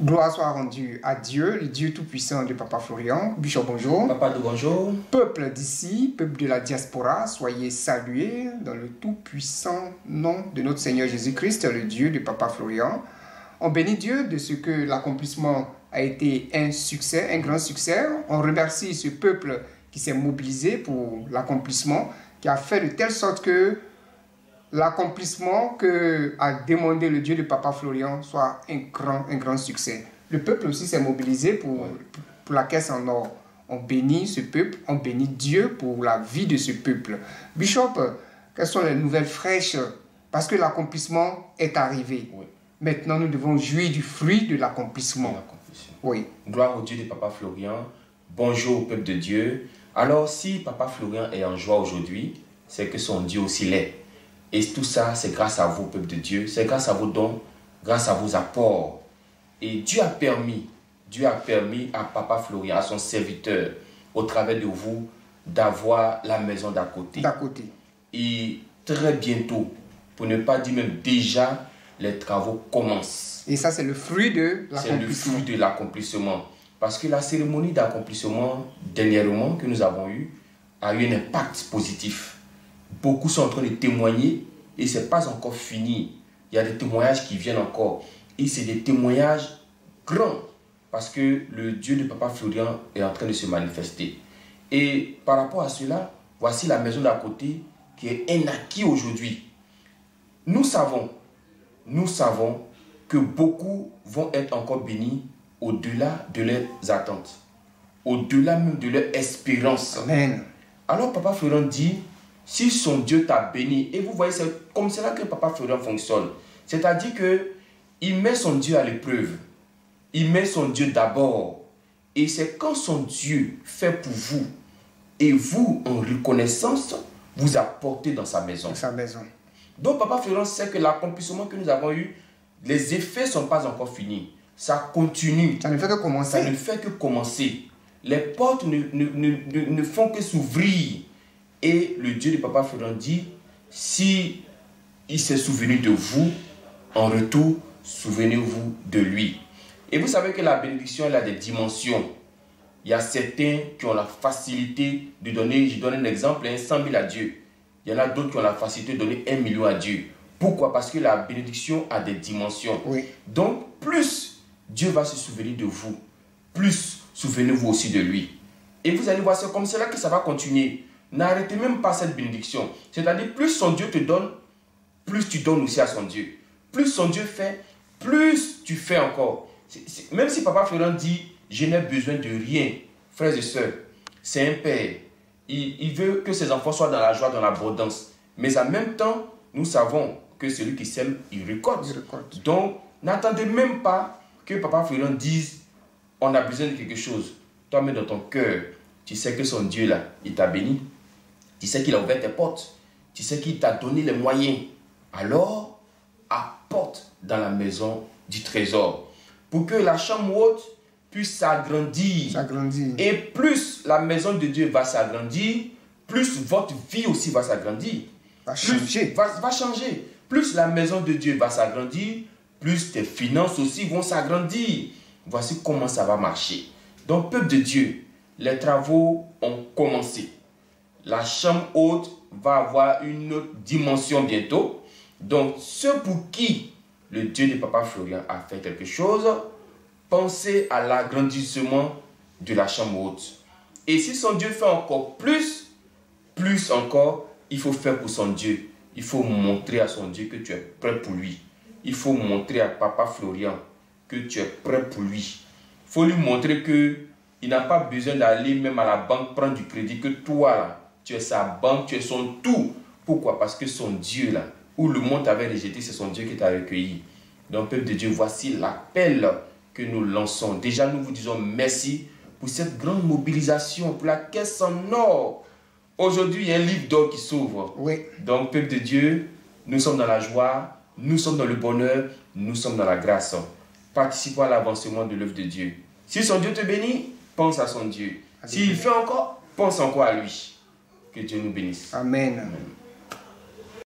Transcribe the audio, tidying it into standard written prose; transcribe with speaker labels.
Speaker 1: Gloire soit rendue à Dieu, le Dieu tout-puissant de Papa Florian. Bishop, bonjour.
Speaker 2: Papa de bonjour.
Speaker 1: Peuple d'ici, peuple de la diaspora, soyez salués dans le tout-puissant nom de notre Seigneur Jésus-Christ, le Dieu de Papa Florian. On bénit Dieu de ce que l'accomplissement a été un succès, un grand succès. On remercie ce peuple qui s'est mobilisé pour l'accomplissement, qui a fait de telle sorte que l'accomplissement que a demandé le Dieu de Papa Florian soit un grand succès. Le peuple aussi s'est mobilisé pour la caisse en or. On bénit ce peuple, on bénit Dieu pour la vie de ce peuple. Bishop, quelles sont les nouvelles fraîches? Parce que l'accomplissement est arrivé.
Speaker 2: Oui.
Speaker 1: Maintenant, nous devons jouir du fruit de l'accomplissement. Oui.
Speaker 2: Gloire au Dieu de Papa Florian. Bonjour au peuple de Dieu. Alors, si Papa Florian est en joie aujourd'hui, c'est que son Dieu aussi l'est. Et tout ça, c'est grâce à vous, peuple de Dieu. C'est grâce à vos dons, grâce à vos apports. Et Dieu a permis à Papa Florian, à son serviteur, au travers de vous, d'avoir la maison d'à côté.
Speaker 1: D'à côté.
Speaker 2: Et très bientôt, pour ne pas dire même déjà, les travaux commencent.
Speaker 1: Et ça, c'est le fruit de l'accomplissement.
Speaker 2: C'est le fruit de l'accomplissement. Parce que la cérémonie d'accomplissement, dernièrement, que nous avons eue, a eu un impact positif. Beaucoup sont en train de témoigner et ce n'est pas encore fini. Il y a des témoignages qui viennent encore. Et c'est des témoignages grands parce que le Dieu de Papa Florian est en train de se manifester. Et par rapport à cela, voici la maison d'à côté qui est un acquis aujourd'hui. Nous savons que beaucoup vont être encore bénis au-delà de leurs attentes, au-delà même de leur espérance.
Speaker 1: Amen.
Speaker 2: Alors Papa Florian dit, si son Dieu t'a béni, et vous voyez, c'est comme cela que Papa Florian fonctionne. C'est-à-dire qu'il met son Dieu à l'épreuve. Il met son Dieu d'abord. Et c'est quand son Dieu fait pour vous, et vous, en reconnaissance, vous apportez dans sa maison.
Speaker 1: Dans sa maison.
Speaker 2: Donc Papa Florian sait que l'accomplissement que nous avons eu, les effets ne sont pas encore finis. Ça continue.
Speaker 1: Ça ne fait que commencer.
Speaker 2: Ça ne fait que commencer. Les portes ne font que s'ouvrir. Et le Dieu de Papa Florian dit, si il s'est souvenu de vous, en retour, souvenez-vous de lui. Et vous savez que la bénédiction, elle a des dimensions. Il y a certains qui ont la facilité de donner, je donne un exemple, 100 000 à Dieu. Il y en a d'autres qui ont la facilité de donner 1 million à Dieu. Pourquoi? Parce que la bénédiction a des dimensions.
Speaker 1: Oui.
Speaker 2: Donc, plus Dieu va se souvenir de vous, plus souvenez-vous aussi de lui. Et vous allez voir, c'est comme cela que ça va continuer. N'arrêtez même pas cette bénédiction. C'est-à-dire, plus son Dieu te donne, plus tu donnes aussi à son Dieu. Plus son Dieu fait, plus tu fais encore. Même si Papa Florian dit, je n'ai besoin de rien, frères et sœurs, c'est un père. Il veut que ses enfants soient dans la joie, dans l'abondance. Mais en même temps, nous savons que celui qui sème, il récolte. Donc, n'attendez même pas que Papa Florian dise, on a besoin de quelque chose. Toi-même dans ton cœur, tu sais que son Dieu là, il t'a béni. Tu sais qu'il a ouvert tes portes. Tu sais qu'il t'a donné les moyens. Alors, apporte dans la maison du trésor. Pour que la chambre haute puisse s'agrandir. Et plus la maison de Dieu va s'agrandir, plus votre vie aussi va s'agrandir. Va changer. Plus la maison de Dieu va s'agrandir, plus tes finances aussi vont s'agrandir. Voici comment ça va marcher. Donc, peuple de Dieu, les travaux ont commencé. La chambre haute va avoir une autre dimension bientôt. Donc, ceux pour qui le Dieu de Papa Florian a fait quelque chose, pensez à l'agrandissement de la chambre haute. Et si son Dieu fait encore plus encore, il faut faire pour son Dieu. Il faut montrer à son Dieu que tu es prêt pour lui. Il faut montrer à Papa Florian que tu es prêt pour lui. Il faut lui montrer qu'il n'a pas besoin d'aller même à la banque prendre du crédit, que toi là, tu es sa banque, tu es son tout. Pourquoi? Parce que son Dieu là, où le monde t'avait rejeté, c'est son Dieu qui t'a recueilli. Donc, peuple de Dieu, voici l'appel que nous lançons. Déjà, nous vous disons merci pour cette grande mobilisation, pour la caisse en or. Aujourd'hui, il y a un livre d'or qui s'ouvre.
Speaker 1: Oui.
Speaker 2: Donc, peuple de Dieu, nous sommes dans la joie, nous sommes dans le bonheur, nous sommes dans la grâce. Participons à l'avancement de l'œuvre de Dieu. Si son Dieu te bénit, pense à son Dieu. S'il fait encore, pense encore à lui. Que Dieu nous bénisse.
Speaker 1: Amen.